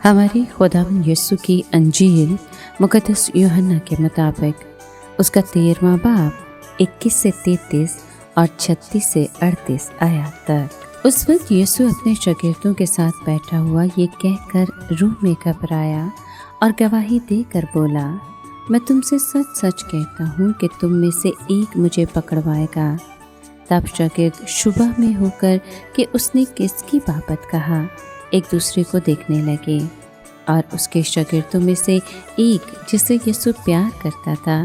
हमारे खुदावंद यीशु की अंजील मुक़द्दस यूहन्ना के मुताबिक उसका 13वां बाब 21 से 33 और 36 से 38 आयत तक। उस वक्त यीशु अपने शागिर्दों के साथ बैठा हुआ ये कहकर रूह में घबराया और गवाही देकर बोला, मैं तुमसे सच सच कहता हूँ कि तुम में से एक मुझे पकड़वाएगा। तब शागिर्द शुबा में होकर कि उसने किसकी बाबत कहा एक दूसरे को देखने लगे, और उसके शागिर्दों में से एक जिसे यीशु प्यार करता था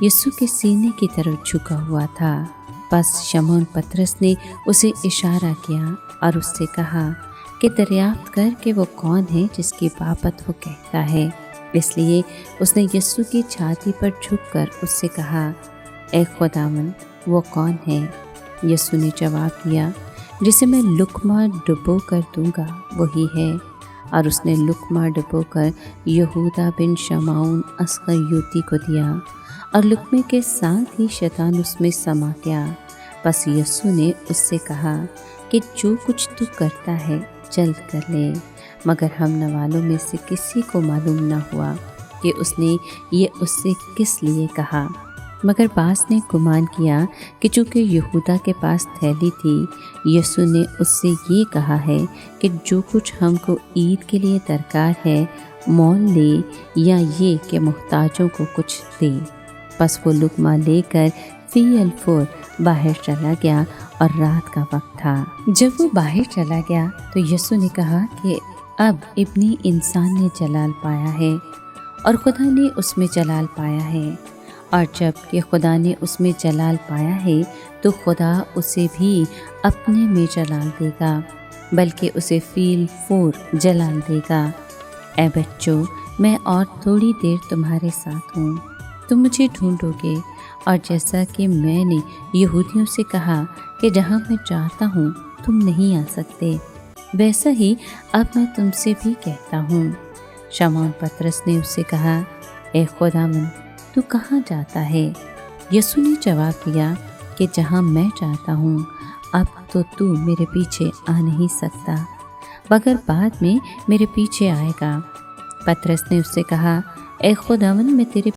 यीशु के सीने की तरफ झुका हुआ था। बस शमौन पतरस ने उसे इशारा किया और उससे कहा कि दरियाफ्त कर कि वो कौन है जिसकी बाबत वो कहता है। इसलिए उसने यीशु की छाती पर झुककर उससे कहा, ए खुदावंद, वो कौन है? यीशु ने जवाब दिया, जिसे मैं लुकमा डुबो कर दूंगा वही है। और उसने लुकमा डुबो कर यहूदा बिन शमाउन अस्करियोती को दिया, और लुकमे के साथ ही शैतान उसमें समा गया। बस यीशु ने उससे कहा कि जो कुछ तू करता है जल्द कर ले। मगर हम नवालों में से किसी को मालूम न हुआ कि उसने ये उससे किस लिए कहा। मगर बास ने गुमान किया कि चूँकि यहूदा के पास थैली थी, यीशु ने उससे ये कहा है कि जो कुछ हमको ईद के लिए दरकार है मोल ले, या ये कि मुहताजों को कुछ दे। बस वो लुकमा लेकर फी अलफुर बाहर चला गया और रात का वक्त था। जब वो बाहर चला गया तो यीशु ने कहा कि अब इब्नी इंसान ने जलाल पाया है और खुदा ने उसमें जलाल पाया है, और जब कि खुदा ने उसमें जलाल पाया है तो खुदा उसे भी अपने में जलाल देगा, बल्कि उसे फील फूर जलाल देगा। ए बच्चों, मैं और थोड़ी देर तुम्हारे साथ हूँ, तुम मुझे ढूंढोगे, और जैसा कि मैंने यहूदियों से कहा कि जहाँ मैं चाहता हूँ तुम नहीं आ सकते, वैसा ही अब मैं तुमसे भी कहता हूँ। शमौन पतरस ने उससे कहा, ए खुदावंद, तू कहाँ जाता है? यीशु ने जवाब दिया कि जहाँ मैं चाहता हूँ, अब तो तू मेरे पीछे आ नहीं सकता, मगर बाद में मेरे पीछे आएगा। पतरस ने उससे कहा, ए खुदावंद, मैं तेरे